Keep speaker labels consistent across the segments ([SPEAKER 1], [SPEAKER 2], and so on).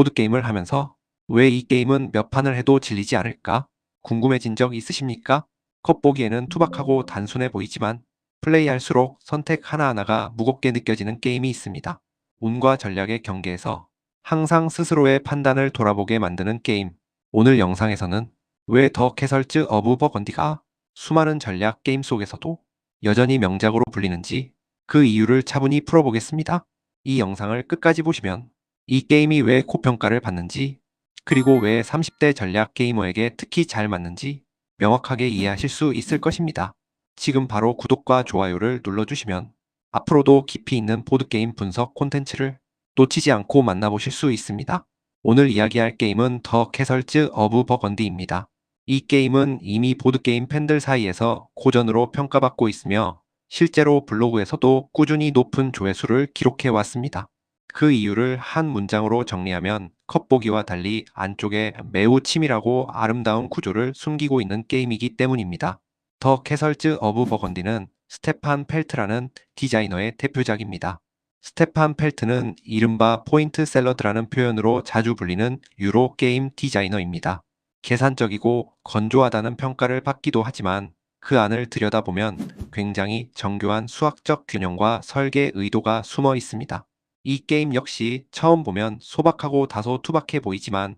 [SPEAKER 1] 보드게임을 하면서 왜 이 게임은 몇 판을 해도 질리지 않을까? 궁금해진 적 있으십니까? 겉보기에는 투박하고 단순해 보이지만 플레이할수록 선택 하나하나가 무겁게 느껴지는 게임이 있습니다. 운과 전략의 경계에서 항상 스스로의 판단을 돌아보게 만드는 게임. 오늘 영상에서는 왜 더 캐설즈 어브 버건디가 수많은 전략 게임 속에서도 여전히 명작으로 불리는지 그 이유를 차분히 풀어보겠습니다. 이 영상을 끝까지 보시면 이 게임이 왜 고평가를 받는지, 그리고 왜 30대 전략 게이머에게 특히 잘 맞는지 명확하게 이해하실 수 있을 것입니다. 지금 바로 구독과 좋아요를 눌러주시면 앞으로도 깊이 있는 보드게임 분석 콘텐츠를 놓치지 않고 만나보실 수 있습니다. 오늘 이야기할 게임은 더 캐설즈 어브 버건디입니다. 이 게임은 이미 보드게임 팬들 사이에서 고전으로 평가받고 있으며 실제로 블로그에서도 꾸준히 높은 조회수를 기록해 왔습니다. 그 이유를 한 문장으로 정리하면 겉보기와 달리 안쪽에 매우 치밀하고 아름다운 구조를 숨기고 있는 게임이기 때문입니다. 더 캐설즈 어브 버건디는 스테판 펠트라는 디자이너의 대표작입니다. 스테판 펠트는 이른바 포인트 샐러드라는 표현으로 자주 불리는 유로 게임 디자이너입니다. 계산적이고 건조하다는 평가를 받기도 하지만 그 안을 들여다보면 굉장히 정교한 수학적 균형과 설계 의도가 숨어 있습니다. 이 게임 역시 처음 보면 소박하고 다소 투박해 보이지만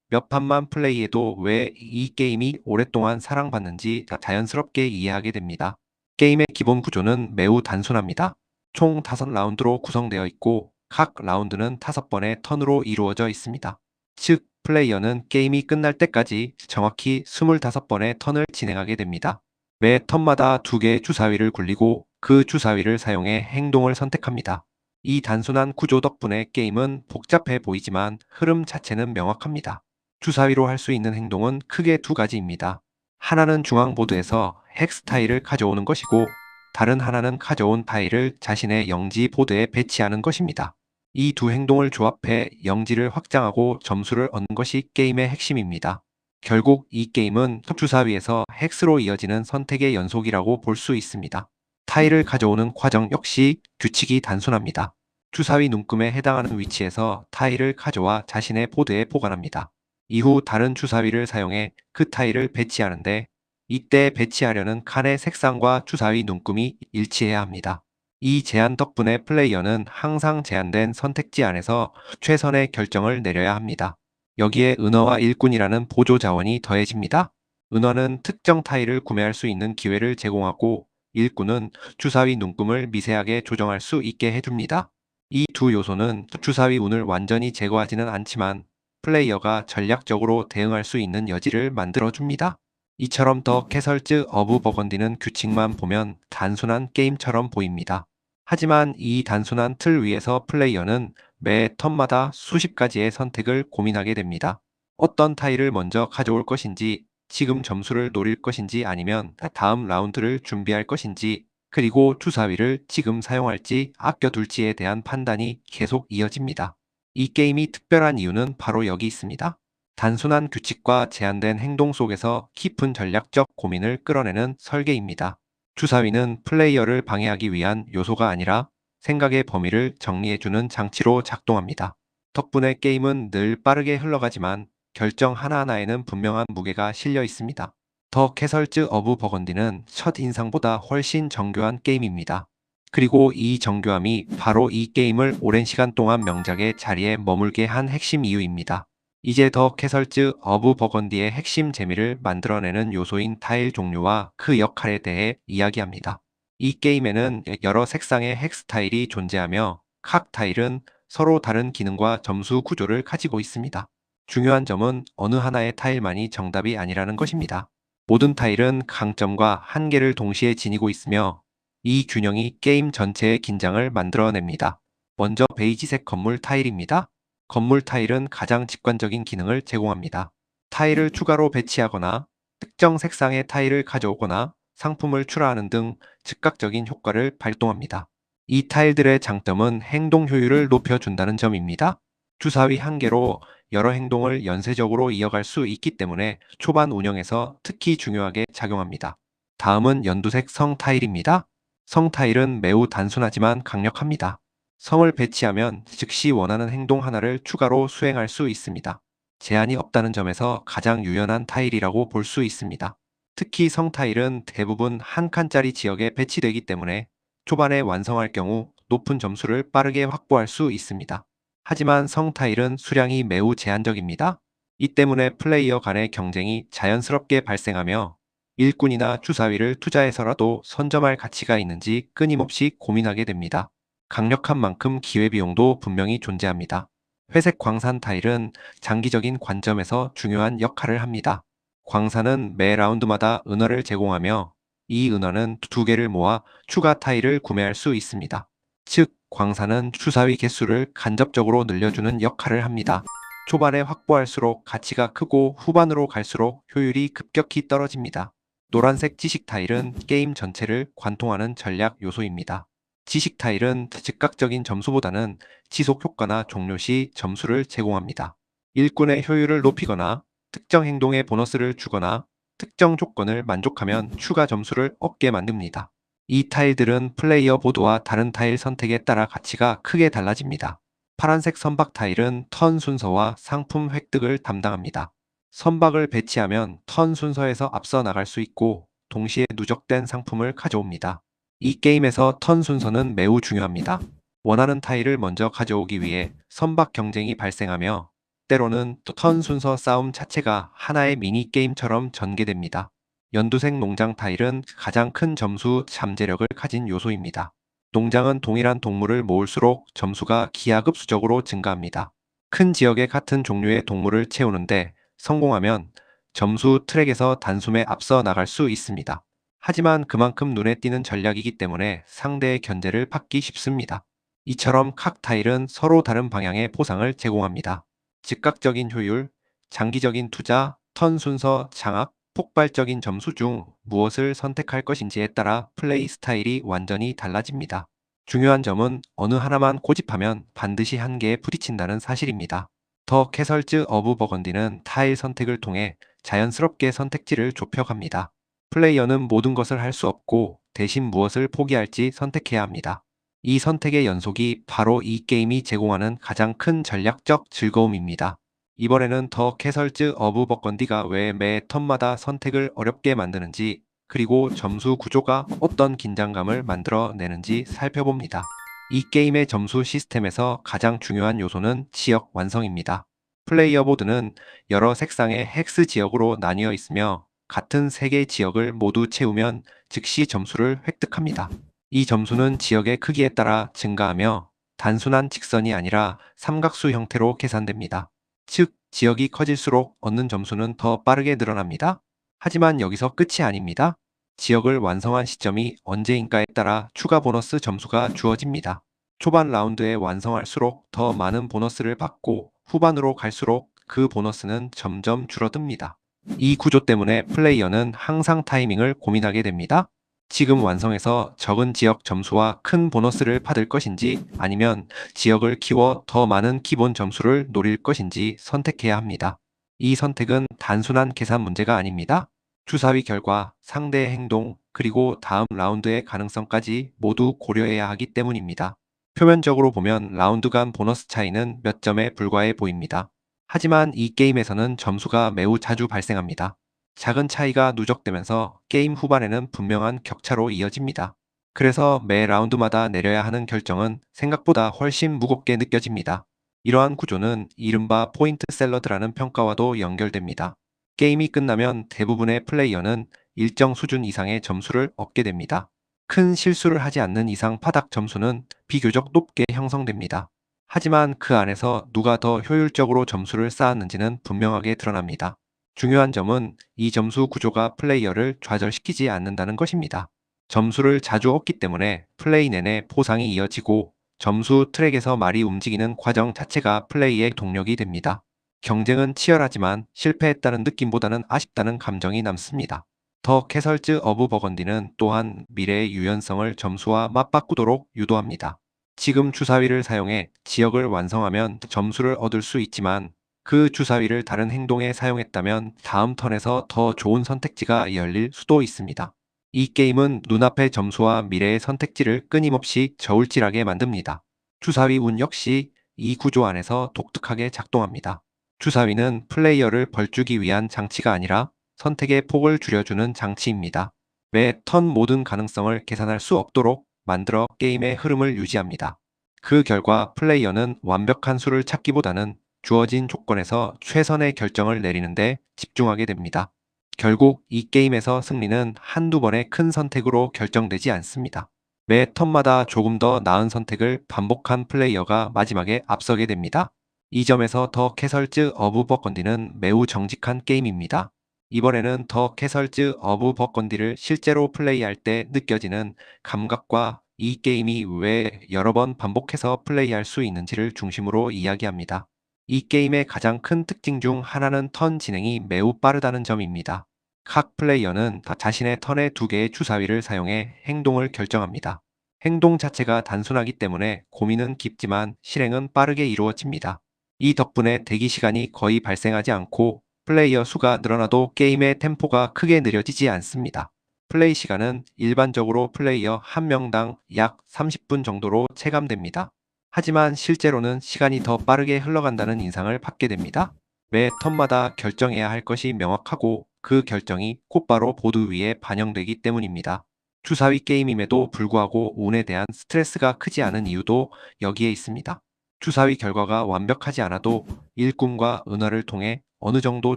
[SPEAKER 1] 몇 판만 플레이해도 왜 이 게임이 오랫동안 사랑받는지 자연스럽게 이해하게 됩니다. 게임의 기본 구조는 매우 단순합니다. 총 5라운드로 구성되어 있고 각 라운드는 5번의 턴으로 이루어져 있습니다. 즉, 플레이어는 게임이 끝날 때까지 정확히 25번의 턴을 진행하게 됩니다. 매 턴마다 2개의 주사위를 굴리고 그 주사위를 사용해 행동을 선택합니다. 이 단순한 구조 덕분에 게임은 복잡해 보이지만 흐름 자체는 명확합니다. 주사위로 할 수 있는 행동은 크게 2가지입니다. 하나는 중앙 보드에서 헥스 타일을 가져오는 것이고 다른 하나는 가져온 타일을 자신의 영지 보드에 배치하는 것입니다. 이 두 행동을 조합해 영지를 확장하고 점수를 얻는 것이 게임의 핵심입니다. 결국 이 게임은 주사위에서 헥스로 이어지는 선택의 연속이라고 볼 수 있습니다. 타일을 가져오는 과정 역시 규칙이 단순합니다. 주사위 눈금에 해당하는 위치에서 타일을 가져와 자신의 보드에 보관합니다. 이후 다른 주사위를 사용해 그 타일을 배치하는데 이때 배치하려는 칸의 색상과 주사위 눈금이 일치해야 합니다. 이 제한 덕분에 플레이어는 항상 제한된 선택지 안에서 최선의 결정을 내려야 합니다. 여기에 은어와 일꾼이라는 보조 자원이 더해집니다. 은어는 특정 타일을 구매할 수 있는 기회를 제공하고 일꾼은 주사위 눈금을 미세하게 조정할 수 있게 해줍니다. 이 두 요소는 주사위 운을 완전히 제거하지는 않지만 플레이어가 전략적으로 대응할 수 있는 여지를 만들어줍니다. 이처럼 더 캐설즈 어브 버건디는 규칙만 보면 단순한 게임처럼 보입니다. 하지만 이 단순한 틀 위에서 플레이어는 매 턴마다 수십 가지의 선택을 고민하게 됩니다. 어떤 타일을 먼저 가져올 것인지, 지금 점수를 노릴 것인지 아니면 다음 라운드를 준비할 것인지, 그리고 주사위를 지금 사용할지 아껴둘지에 대한 판단이 계속 이어집니다. 이 게임이 특별한 이유는 바로 여기 있습니다. 단순한 규칙과 제한된 행동 속에서 깊은 전략적 고민을 끌어내는 설계입니다. 주사위는 플레이어를 방해하기 위한 요소가 아니라 생각의 범위를 정리해주는 장치로 작동합니다. 덕분에 게임은 늘 빠르게 흘러가지만 결정 하나하나에는 분명한 무게가 실려 있습니다. 더 캐설즈 어브 버건디는 첫 인상보다 훨씬 정교한 게임입니다. 그리고 이 정교함이 바로 이 게임을 오랜 시간 동안 명작의 자리에 머물게 한 핵심 이유입니다. 이제 더 캐설즈 어브 버건디의 핵심 재미를 만들어내는 요소인 타일 종류와 그 역할에 대해 이야기합니다. 이 게임에는 여러 색상의 헥스 타일이 존재하며 각 타일은 서로 다른 기능과 점수 구조를 가지고 있습니다. 중요한 점은 어느 하나의 타일만이 정답이 아니라는 것입니다. 모든 타일은 강점과 한계를 동시에 지니고 있으며 이 균형이 게임 전체의 긴장을 만들어냅니다. 먼저 베이지색 건물 타일입니다. 건물 타일은 가장 직관적인 기능을 제공합니다. 타일을 추가로 배치하거나 특정 색상의 타일을 가져오거나 상품을 출하하는 등 즉각적인 효과를 발동합니다. 이 타일들의 장점은 행동 효율을 높여준다는 점입니다. 주사위 한 개로 여러 행동을 연쇄적으로 이어갈 수 있기 때문에 초반 운영에서 특히 중요하게 작용합니다. 다음은 연두색 성 타일입니다. 성 타일은 매우 단순하지만 강력합니다. 성을 배치하면 즉시 원하는 행동 하나를 추가로 수행할 수 있습니다. 제한이 없다는 점에서 가장 유연한 타일이라고 볼 수 있습니다. 특히 성 타일은 대부분 한 칸짜리 지역에 배치되기 때문에 초반에 완성할 경우 높은 점수를 빠르게 확보할 수 있습니다. 하지만 성 타일은 수량이 매우 제한적입니다. 이 때문에 플레이어 간의 경쟁이 자연스럽게 발생하며 일꾼이나 주사위를 투자해서라도 선점할 가치가 있는지 끊임없이 고민하게 됩니다. 강력한 만큼 기회비용도 분명히 존재합니다. 회색 광산 타일은 장기적인 관점에서 중요한 역할을 합니다. 광산은 매 라운드마다 은어를 제공하며 이 은어는 두 개를 모아 추가 타일을 구매할 수 있습니다. 즉, 광산은 주사위 개수를 간접적으로 늘려주는 역할을 합니다. 초반에 확보할수록 가치가 크고 후반으로 갈수록 효율이 급격히 떨어집니다. 노란색 지식 타일은 게임 전체를 관통하는 전략 요소입니다. 지식 타일은 즉각적인 점수보다는 지속 효과나 종료 시 점수를 제공합니다. 일꾼의 효율을 높이거나 특정 행동에 보너스를 주거나 특정 조건을 만족하면 추가 점수를 얻게 만듭니다. 이 타일들은 플레이어 보드와 다른 타일 선택에 따라 가치가 크게 달라집니다. 파란색 선박 타일은 턴 순서와 상품 획득을 담당합니다. 선박을 배치하면 턴 순서에서 앞서 나갈 수 있고 동시에 누적된 상품을 가져옵니다. 이 게임에서 턴 순서는 매우 중요합니다. 원하는 타일을 먼저 가져오기 위해 선박 경쟁이 발생하며 때로는 턴 순서 싸움 자체가 하나의 미니게임처럼 전개됩니다. 연두색 농장 타일은 가장 큰 점수 잠재력을 가진 요소입니다. 농장은 동일한 동물을 모을수록 점수가 기하급수적으로 증가합니다. 큰 지역에 같은 종류의 동물을 채우는데 성공하면 점수 트랙에서 단숨에 앞서 나갈 수 있습니다. 하지만 그만큼 눈에 띄는 전략이기 때문에 상대의 견제를 받기 쉽습니다. 이처럼 각 타일은 서로 다른 방향의 보상을 제공합니다. 즉각적인 효율, 장기적인 투자, 턴 순서, 장악, 폭발적인 점수 중 무엇을 선택할 것인지에 따라 플레이 스타일이 완전히 달라집니다. 중요한 점은 어느 하나만 고집하면 반드시 한계에 부딪힌다는 사실입니다. 더 캐설즈 어브 버건디는 타일 선택을 통해 자연스럽게 선택지를 좁혀갑니다. 플레이어는 모든 것을 할 수 없고 대신 무엇을 포기할지 선택해야 합니다. 이 선택의 연속이 바로 이 게임이 제공하는 가장 큰 전략적 즐거움입니다. 이번에는 더 캐설즈 어브 버건디가 왜 매 턴마다 선택을 어렵게 만드는지 그리고 점수 구조가 어떤 긴장감을 만들어내는지 살펴봅니다. 이 게임의 점수 시스템에서 가장 중요한 요소는 지역 완성입니다. 플레이어 보드는 여러 색상의 헥스 지역으로 나뉘어 있으며 같은 3개의 지역을 모두 채우면 즉시 점수를 획득합니다. 이 점수는 지역의 크기에 따라 증가하며 단순한 직선이 아니라 삼각수 형태로 계산됩니다. 즉, 지역이 커질수록 얻는 점수는 더 빠르게 늘어납니다. 하지만 여기서 끝이 아닙니다. 지역을 완성한 시점이 언제인가에 따라 추가 보너스 점수가 주어집니다. 초반 라운드에 완성할수록 더 많은 보너스를 받고 후반으로 갈수록 그 보너스는 점점 줄어듭니다. 이 구조 때문에 플레이어는 항상 타이밍을 고민하게 됩니다. 지금 완성해서 적은 지역 점수와 큰 보너스를 받을 것인지 아니면 지역을 키워 더 많은 기본 점수를 노릴 것인지 선택해야 합니다. 이 선택은 단순한 계산 문제가 아닙니다. 주사위 결과, 상대의 행동, 그리고 다음 라운드의 가능성까지 모두 고려해야 하기 때문입니다. 표면적으로 보면 라운드 간 보너스 차이는 몇 점에 불과해 보입니다. 하지만 이 게임에서는 점수가 매우 자주 발생합니다. 작은 차이가 누적되면서 게임 후반에는 분명한 격차로 이어집니다. 그래서 매 라운드마다 내려야 하는 결정은 생각보다 훨씬 무겁게 느껴집니다. 이러한 구조는 이른바 포인트 샐러드라는 평가와도 연결됩니다. 게임이 끝나면 대부분의 플레이어는 일정 수준 이상의 점수를 얻게 됩니다. 큰 실수를 하지 않는 이상 파닥 점수는 비교적 높게 형성됩니다. 하지만 그 안에서 누가 더 효율적으로 점수를 쌓았는지는 분명하게 드러납니다. 중요한 점은 이 점수 구조가 플레이어를 좌절시키지 않는다는 것입니다. 점수를 자주 얻기 때문에 플레이 내내 보상이 이어지고 점수 트랙에서 말이 움직이는 과정 자체가 플레이의 동력이 됩니다. 경쟁은 치열하지만 실패했다는 느낌보다는 아쉽다는 감정이 남습니다. 더 캐설즈 어브 버건디는 또한 미래의 유연성을 점수와 맞바꾸도록 유도합니다. 지금 주사위를 사용해 지역을 완성하면 점수를 얻을 수 있지만 그 주사위를 다른 행동에 사용했다면 다음 턴에서 더 좋은 선택지가 열릴 수도 있습니다. 이 게임은 눈앞의 점수와 미래의 선택지를 끊임없이 저울질하게 만듭니다. 주사위 운 역시 이 구조 안에서 독특하게 작동합니다. 주사위는 플레이어를 벌주기 위한 장치가 아니라 선택의 폭을 줄여주는 장치입니다. 매 턴 모든 가능성을 계산할 수 없도록 만들어 게임의 흐름을 유지합니다. 그 결과 플레이어는 완벽한 수를 찾기보다는 주어진 조건에서 최선의 결정을 내리는데 집중하게 됩니다. 결국 이 게임에서 승리는 한두 번의 큰 선택으로 결정되지 않습니다. 매 턴마다 조금 더 나은 선택을 반복한 플레이어가 마지막에 앞서게 됩니다. 이 점에서 더 캐설즈 어브 버건디는 매우 정직한 게임입니다. 이번에는 더 캐설즈 어브 버건디를 실제로 플레이할 때 느껴지는 감각과 이 게임이 왜 여러 번 반복해서 플레이할 수 있는지를 중심으로 이야기합니다. 이 게임의 가장 큰 특징 중 하나는 턴 진행이 매우 빠르다는 점입니다. 각 플레이어는 자신의 턴에 두 개의 주사위를 사용해 행동을 결정합니다. 행동 자체가 단순하기 때문에 고민은 깊지만 실행은 빠르게 이루어집니다. 이 덕분에 대기 시간이 거의 발생하지 않고 플레이어 수가 늘어나도 게임의 템포가 크게 느려지지 않습니다. 플레이 시간은 일반적으로 플레이어 한 명당 약 30분 정도로 체감됩니다. 하지만 실제로는 시간이 더 빠르게 흘러간다는 인상을 받게 됩니다. 매 턴마다 결정해야 할 것이 명확하고 그 결정이 곧바로 보드 위에 반영되기 때문입니다. 주사위 게임임에도 불구하고 운에 대한 스트레스가 크지 않은 이유도 여기에 있습니다. 주사위 결과가 완벽하지 않아도 일꾼과 은화를 통해 어느 정도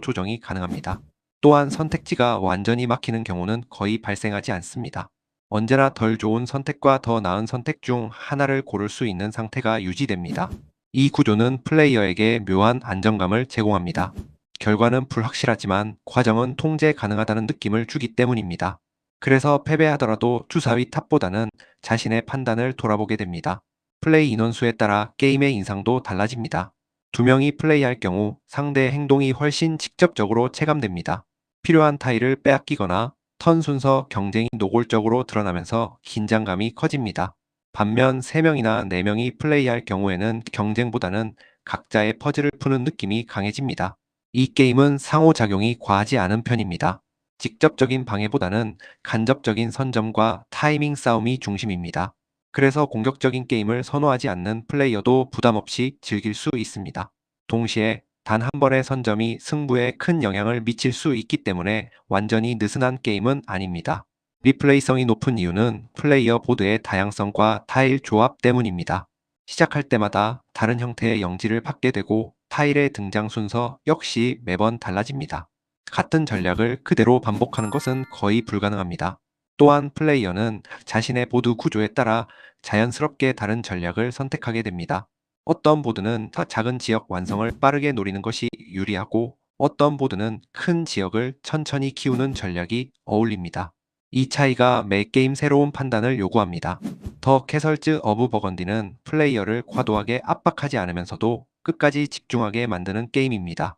[SPEAKER 1] 조정이 가능합니다. 또한 선택지가 완전히 막히는 경우는 거의 발생하지 않습니다. 언제나 덜 좋은 선택과 더 나은 선택 중 하나를 고를 수 있는 상태가 유지됩니다. 이 구조는 플레이어에게 묘한 안정감을 제공합니다. 결과는 불확실하지만 과정은 통제 가능하다는 느낌을 주기 때문입니다. 그래서 패배하더라도 주사위 탑보다는 자신의 판단을 돌아보게 됩니다. 플레이 인원수에 따라 게임의 인상도 달라집니다. 두 명이 플레이할 경우 상대의 행동이 훨씬 직접적으로 체감됩니다. 필요한 타일을 빼앗기거나 턴 순서 경쟁이 노골적으로 드러나면서 긴장감이 커집니다. 반면 3명이나 4명이 플레이할 경우에는 경쟁보다는 각자의 퍼즐을 푸는 느낌이 강해집니다. 이 게임은 상호작용이 과하지 않은 편입니다. 직접적인 방해보다는 간접적인 선점과 타이밍 싸움이 중심입니다. 그래서 공격적인 게임을 선호하지 않는 플레이어도 부담 없이 즐길 수 있습니다. 동시에 단 한 번의 선점이 승부에 큰 영향을 미칠 수 있기 때문에 완전히 느슨한 게임은 아닙니다. 리플레이성이 높은 이유는 플레이어 보드의 다양성과 타일 조합 때문입니다. 시작할 때마다 다른 형태의 영지를 받게 되고 타일의 등장 순서 역시 매번 달라집니다. 같은 전략을 그대로 반복하는 것은 거의 불가능합니다. 또한 플레이어는 자신의 보드 구조에 따라 자연스럽게 다른 전략을 선택하게 됩니다. 어떤 보드는 작은 지역 완성을 빠르게 노리는 것이 유리하고 어떤 보드는 큰 지역을 천천히 키우는 전략이 어울립니다. 이 차이가 매 게임 새로운 판단을 요구합니다. 더 캐설즈 어브 버건디는 플레이어를 과도하게 압박하지 않으면서도 끝까지 집중하게 만드는 게임입니다.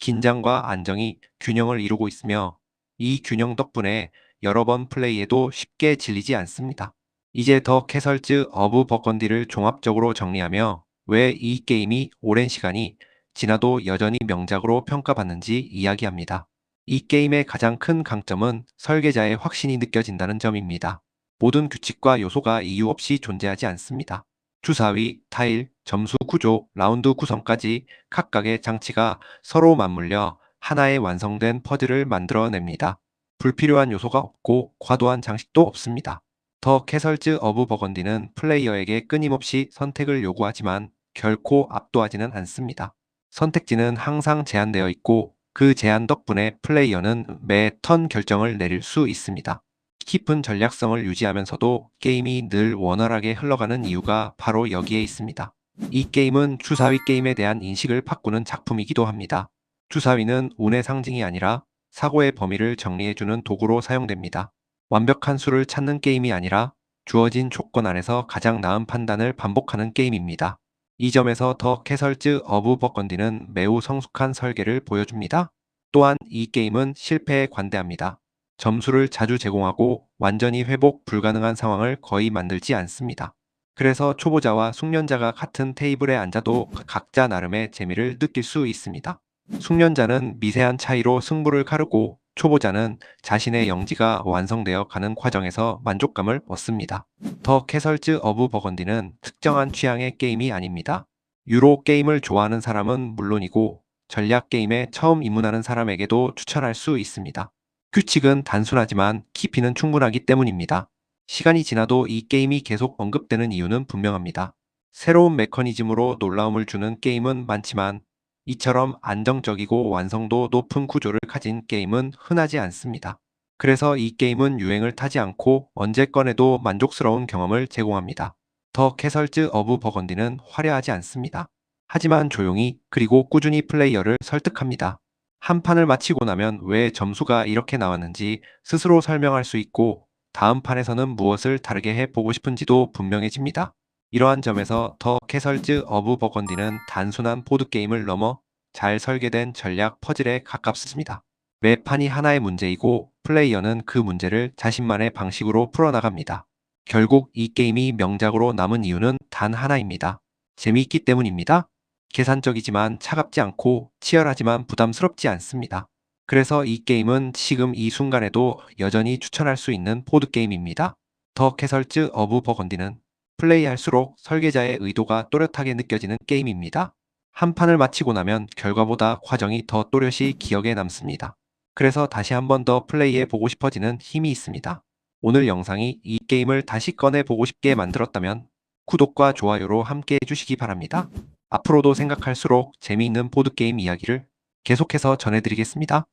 [SPEAKER 1] 긴장과 안정이 균형을 이루고 있으며 이 균형 덕분에 여러 번 플레이해도 쉽게 질리지 않습니다. 이제 더 캐설즈 어브 버건디를 종합적으로 정리하며 왜 이 게임이 오랜 시간이 지나도 여전히 명작으로 평가받는지 이야기합니다. 이 게임의 가장 큰 강점은 설계자의 확신이 느껴진다는 점입니다. 모든 규칙과 요소가 이유 없이 존재하지 않습니다. 주사위, 타일, 점수 구조, 라운드 구성까지 각각의 장치가 서로 맞물려 하나의 완성된 퍼즐을 만들어냅니다. 불필요한 요소가 없고 과도한 장식도 없습니다. 더 캐설즈 어브 버건디는 플레이어에게 끊임없이 선택을 요구하지만 결코 압도하지는 않습니다. 선택지는 항상 제한되어 있고 그 제한 덕분에 플레이어는 매 턴 결정을 내릴 수 있습니다. 깊은 전략성을 유지하면서도 게임이 늘 원활하게 흘러가는 이유가 바로 여기에 있습니다. 이 게임은 주사위 게임에 대한 인식을 바꾸는 작품이기도 합니다. 주사위는 운의 상징이 아니라 사고의 범위를 정리해주는 도구로 사용됩니다. 완벽한 수를 찾는 게임이 아니라 주어진 조건 안에서 가장 나은 판단을 반복하는 게임입니다. 이 점에서 더 캐설즈 어브 버건디는 매우 성숙한 설계를 보여줍니다. 또한 이 게임은 실패에 관대합니다. 점수를 자주 제공하고 완전히 회복 불가능한 상황을 거의 만들지 않습니다. 그래서 초보자와 숙련자가 같은 테이블에 앉아도 각자 나름의 재미를 느낄 수 있습니다. 숙련자는 미세한 차이로 승부를 가르고 초보자는 자신의 영지가 완성되어 가는 과정에서 만족감을 얻습니다. 더 캐설즈 어브 버건디는 특정한 취향의 게임이 아닙니다. 유로 게임을 좋아하는 사람은 물론이고 전략 게임에 처음 입문하는 사람에게도 추천할 수 있습니다. 규칙은 단순하지만 깊이는 충분하기 때문입니다. 시간이 지나도 이 게임이 계속 언급되는 이유는 분명합니다. 새로운 메커니즘으로 놀라움을 주는 게임은 많지만 이처럼 안정적이고 완성도 높은 구조를 가진 게임은 흔하지 않습니다. 그래서 이 게임은 유행을 타지 않고 언제 꺼내도 만족스러운 경험을 제공합니다. 더 캐설즈 어브 버건디는 화려하지 않습니다. 하지만 조용히 그리고 꾸준히 플레이어를 설득합니다. 한 판을 마치고 나면 왜 점수가 이렇게 나왔는지 스스로 설명할 수 있고 다음 판에서는 무엇을 다르게 해보고 싶은지도 분명해집니다. 이러한 점에서 더 캐설즈 어브 버건디는 단순한 보드게임을 넘어 잘 설계된 전략 퍼즐에 가깝습니다. 매 판이 하나의 문제이고 플레이어는 그 문제를 자신만의 방식으로 풀어나갑니다. 결국 이 게임이 명작으로 남은 이유는 단 하나입니다. 재미있기 때문입니다. 계산적이지만 차갑지 않고 치열하지만 부담스럽지 않습니다. 그래서 이 게임은 지금 이 순간에도 여전히 추천할 수 있는 보드게임입니다. 더 캐설즈 어브 버건디는 플레이할수록 설계자의 의도가 또렷하게 느껴지는 게임입니다. 한 판을 마치고 나면 결과보다 과정이 더 또렷이 기억에 남습니다. 그래서 다시 한 번 더 플레이해 보고 싶어지는 힘이 있습니다. 오늘 영상이 이 게임을 다시 꺼내 보고 싶게 만들었다면 구독과 좋아요로 함께 해주시기 바랍니다. 앞으로도 생각할수록 재미있는 보드게임 이야기를 계속해서 전해드리겠습니다.